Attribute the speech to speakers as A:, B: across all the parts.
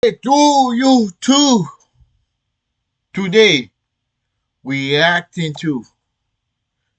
A: To you too. Today, reacting to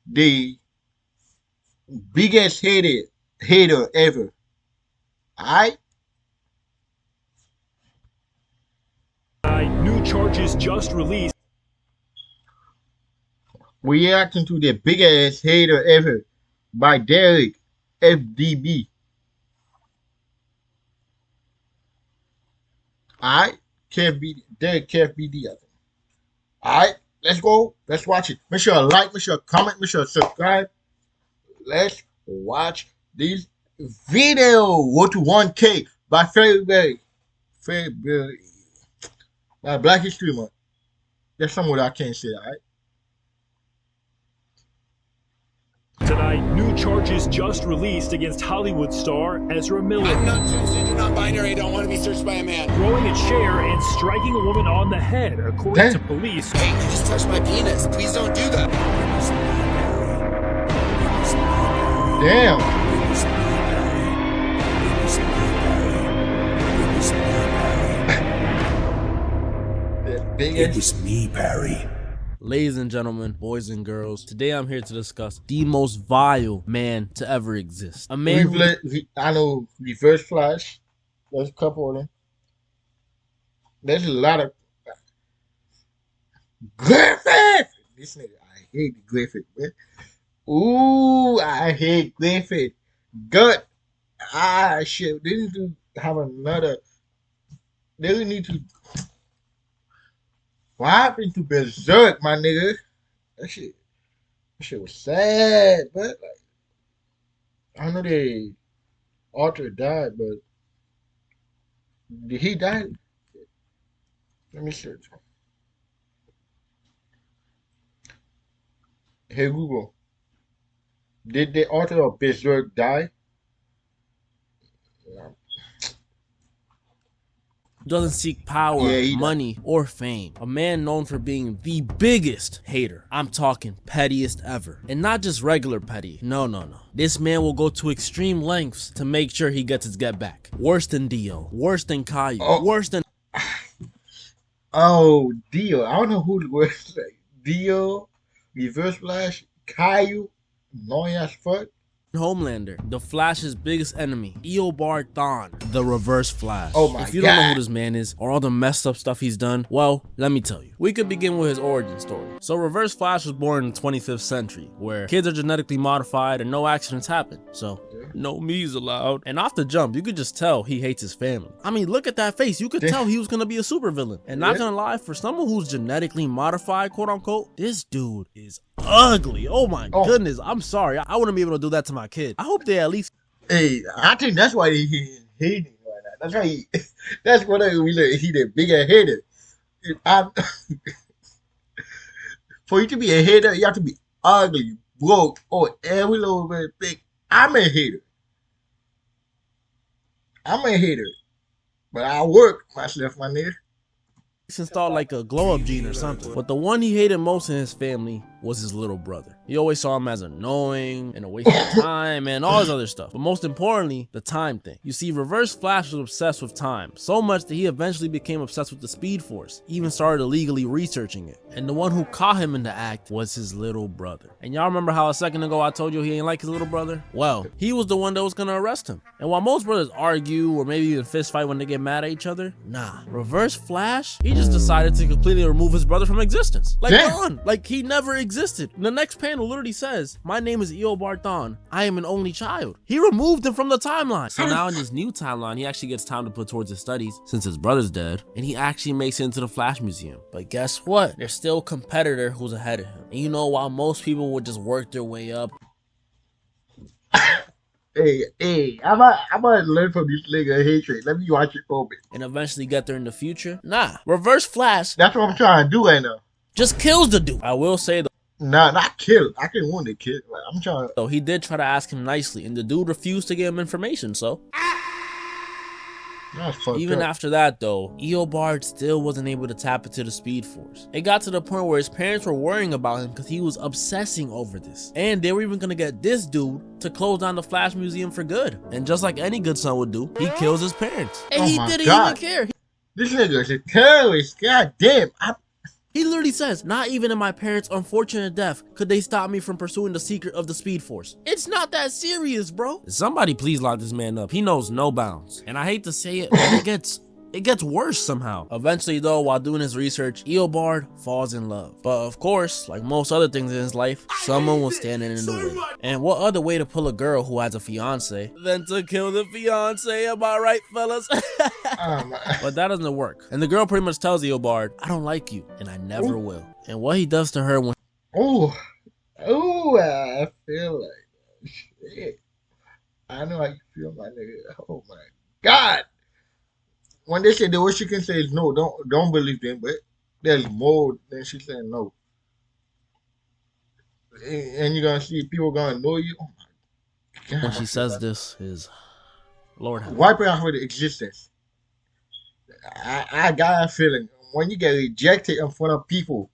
A: the biggest hater ever. I
B: New charges just released.
A: reacting to the biggest hater ever by Derek FDB. I can't be Derek KFBD. I think. Alright, let's go. Let's watch it. Make sure you like, make sure you comment, make sure you subscribe. Let's watch this video. Go to 1K by February. February. By Black History Month. That's something I can't say, alright?
B: Tonight, new charges just released against Hollywood star Ezra Miller.
C: I'm not transgender, non-binary. I don't want to be searched by a man.
B: Throwing a chair and striking a woman on the head, according to police.
C: Hey, you just touched my penis. Please don't do that.
A: Damn.
D: It was me, Barry.
E: Ladies and gentlemen, boys and girls, today I'm here to discuss the most vile man to ever exist. A man
A: I know Reverse Flash. There's a couple of them. There's a lot of Griffith. This nigga, I hate Griffith, man. Ooh, I hate Griffith. Gut. Shit. They need to have another. They need to. What happened to Berserk, my nigga? That shit was sad, but like, I know the author died, but did he die? Let me search. Hey Google, did the author of Berserk die?
E: doesn't seek power, money, or fame. A man known for being the biggest hater. I'm talking pettiest ever. And not just regular petty. No. This man will go to extreme lengths to make sure he gets his get back. Worse than Dio. Worse than Caillou. Worse than...
A: Oh, Dio. I don't know who the worst. Dio, Reverse Flash, Caillou, annoying as fuck.
E: Homelander, the Flash's biggest enemy, Eobard Thawne, the Reverse Flash.
A: Oh my God.
E: If you don't know who this man is, or all the messed up stuff he's done, well, let me tell you. We could begin with his origin story. So Reverse Flash was born in the 25th century, where kids are genetically modified and no accidents happen. So, no me's allowed. And off the jump, you could just tell he hates his family. I mean, look at that face. You could tell he was gonna be a supervillain. And not gonna lie, for someone who's genetically modified, quote unquote, this dude is ugly. Oh my goodness. I'm sorry. I wouldn't be able to do that to my kid. I hope they at least.
A: Hey, I think that's why he hating right now. That's why he. That's what he the bigger hater. For you to be a hater, you have to be ugly, broke, or every little bit big. I'm a hater. But I work myself, my nigga.
E: Installed like a glow-up gene or something. But the one he hated most in his family was his little brother. He always saw him as annoying and a waste of time and all his other stuff. But most importantly, the time thing. You see, Reverse Flash was obsessed with time, so much that he eventually became obsessed with the Speed Force, even started illegally researching it. And the one who caught him in the act was his little brother. And y'all remember how a second ago I told you he ain't like his little brother? Well, he was the one that was gonna arrest him. And while most brothers argue or maybe even fist fight when they get mad at each other, nah. Reverse Flash, he just decided to completely remove his brother from existence. Like, gone. Like, he never existed. The next panel literally says, "My name is Eobard Thawne. I am an only child." He removed him from the timeline. So now in this new timeline, he actually gets time to put towards his studies since his brother's dead, and he actually makes it into the Flash Museum. But guess what? There's still a competitor who's ahead of him. And you know, while most people would just work their way up,
A: Hey, I'm gonna learn from this nigga hatred. Let me watch it for me.
E: And eventually get there in the future. Nah, Reverse Flash.
A: That's what I'm trying to do right now.
E: Just kills the dude. I will say though.
A: Nah, not kill. I can want to kill. Like, I'm trying.
E: So he did try to ask him nicely, and the dude refused to give him information. So. Even after that though, Eobard still wasn't able to tap into the Speed Force. It got to the point where his parents were worrying about him because he was obsessing over this. And they were even gonna get this dude to close down the Flash Museum for good. And just like any good son would do, he kills his parents. And he didn't even care.
A: This nigga's a terrorist. God damn.
E: He literally says, not even in my parents' unfortunate death could they stop me from pursuing the secret of the Speed Force. It's not that serious, bro. Somebody please lock this man up. He knows no bounds. And I hate to say it, but it gets worse somehow. Eventually though, while doing his research, Eobard falls in love. But of course, like most other things in his life, someone was standing in the way. And what other way to pull a girl who has a fiance than to kill the fiance? Am I right, fellas? But that doesn't work. And the girl pretty much tells Eobard, I don't like you, and I never will. And what he does to her when
A: I feel like shit. I know how you feel, my nigga. Oh my God. When they say the worst she can say is no, don't believe them, but there's more than she saying no. And you're gonna see people gonna know you. Oh my God.
E: when she says this is Lord have
A: Wipe it out of the existence. I got a feeling when you get rejected in front of people,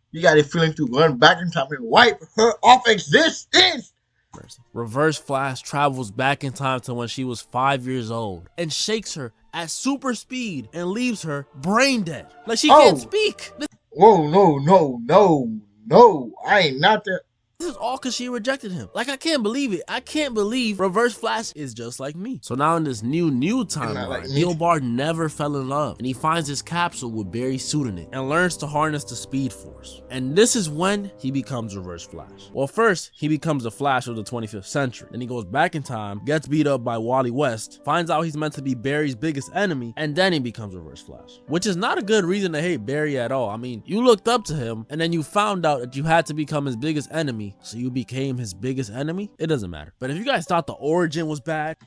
A: you got a feeling to run back in time and wipe her off existence.
E: mercy. Reverse Flash travels back in time to when she was 5 years old and shakes her at super speed and leaves her brain dead. Like she can't speak.
A: Whoa, no. I ain't not that.
E: This is all because she rejected him. Like, I can't believe it. I can't believe Reverse Flash is just like me. So now in this new timeline,
A: like me.
E: Eobard never fell in love. And he finds his capsule with Barry's suit in it and learns to harness the Speed Force. And this is when he becomes Reverse Flash. Well, first, he becomes the Flash of the 25th century. Then he goes back in time, gets beat up by Wally West, finds out he's meant to be Barry's biggest enemy, and then he becomes Reverse Flash. Which is not a good reason to hate Barry at all. I mean, you looked up to him, and then you found out that you had to become his biggest enemy, so you became his biggest enemy? It doesn't matter. But if you guys thought the origin was bad,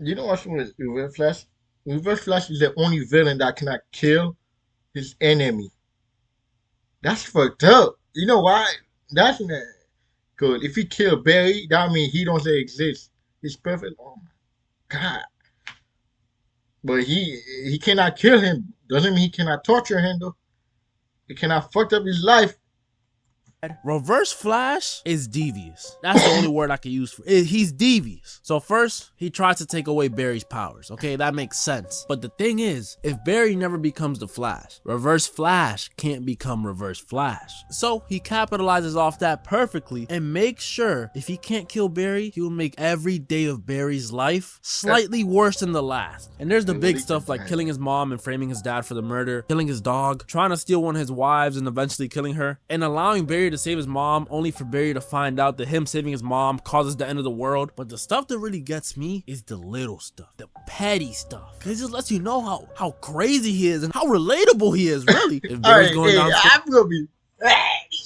A: You know what's with Reverse Flash? Reverse Flash is the only villain that cannot kill his enemy. That's fucked up. You know why? That's not good. If he kill Barry, that means he don't exist. He's perfect. Oh my God. But he cannot kill him. Doesn't mean he cannot torture him though. He cannot fuck up his life.
E: Reverse Flash is devious. That's the only word I can use for it. He's devious. So first, he tries to take away Barry's powers. Okay, that makes sense. But the thing is, if Barry never becomes the Flash, Reverse Flash can't become Reverse Flash. So he capitalizes off that perfectly and makes sure if he can't kill Barry, he will make every day of Barry's life slightly worse than the last. And there's the big stuff like killing his mom and framing his dad for the murder, killing his dog, trying to steal one of his wives and eventually killing her, and allowing Barry to save his mom only for Barry to find out that him saving his mom causes the end of the world. But the stuff that really gets me is the little stuff, the petty stuff. Cause it just lets you know how crazy he is and how relatable he is, really. If Barry's going down,
A: I'm gonna be petty.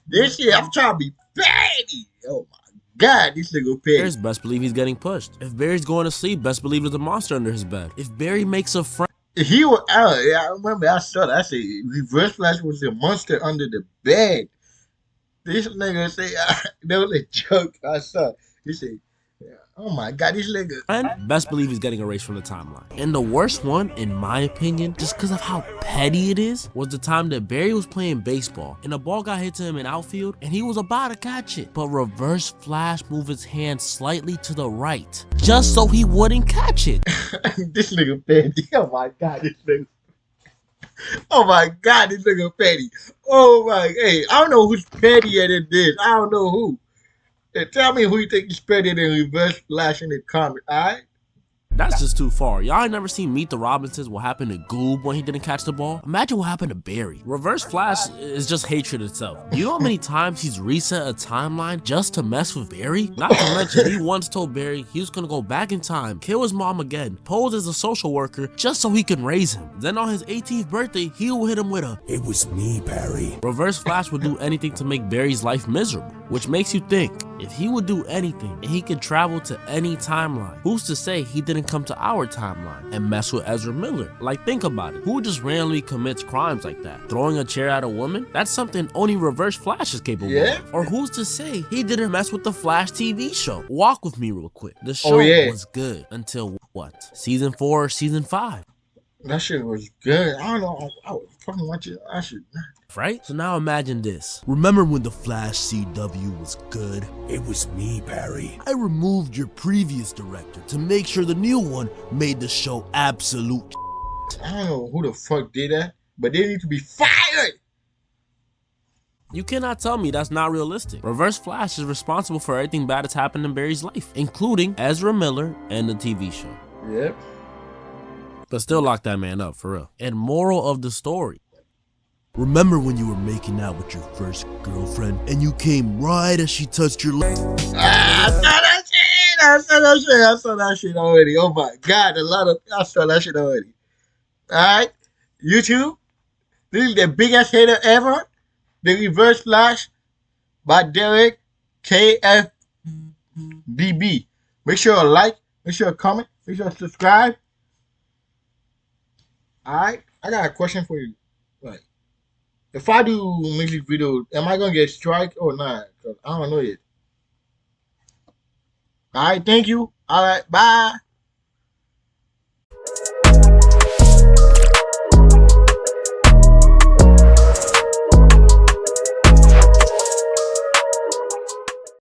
A: This year I'm trying to be petty. Oh my God, this nigga petty.
E: Barry's best believe he's getting pushed. If Barry's going to sleep, best believe there's a monster under his bed. If Barry makes a friend,
A: He was yeah, I remember I saw that. I said Reverse Flash was a monster under the bed. This nigga say there was a joke I saw. He said, oh my God, this nigga.
E: best believe he's getting erased from the timeline. And the worst one, in my opinion, just because of how petty it is, was the time that Barry was playing baseball and a ball got hit to him in outfield and he was about to catch it. But Reverse Flash moved his hand slightly to the right just so he wouldn't catch it.
A: This nigga petty. Oh my God, this nigga. Oh my God, this nigga petty. Oh my, hey, I don't know who's pettier than this. I don't know who. Hey, tell me who you think is pettier than Reverse Flash in the comic, alright?
E: That's just too far. Y'all ain't never seen Meet the Robinsons, what happened to Goob when he didn't catch the ball? Imagine what happened to Barry. Reverse Flash is just hatred itself. You know how many times he's reset a timeline just to mess with Barry? Not to mention, he once told Barry he was gonna go back in time, kill his mom again, pose as a social worker just so he can raise him. Then on his 18th birthday, he will hit him with a,
D: "It was me, Barry."
E: Reverse Flash would do anything to make Barry's life miserable, which makes you think, if he would do anything and he could travel to any timeline, who's to say he didn't come to our timeline and mess with Ezra Miller? Like, think about it. Who just randomly commits crimes like that? Throwing a chair at a woman? That's something only Reverse Flash is capable of. Or who's to say he didn't mess with the Flash TV show? Walk with me real quick. The show was good until what? Season 4 or season 5?
A: That shit was good. I don't know. I was fucking watching. I should.
E: Right? So now imagine this. Remember when the Flash CW was good?
D: "It was me, Barry."
E: I removed your previous director to make sure the new one made the show absolute.
A: I don't know who the fuck did that, but they need to be fired.
E: You cannot tell me that's not realistic. Reverse Flash is responsible for everything bad that's happened in Barry's life, including Ezra Miller and the TV show.
A: Yep.
E: But still lock that man up, for real. And moral of the story.
D: Remember when you were making out with your first girlfriend and you came right as she touched your leg?
A: I saw that shit. I saw that shit already. Oh my God, I saw that shit already. Alright, YouTube, this is the biggest hater ever. The Reverse Flash by Derek KFBB. Make sure you like, make sure you comment, make sure you subscribe. Alright, I got a question for you. Like, if I do music video, am I gonna get strike or not? Cause I don't know yet. Alright, thank you. Alright, bye.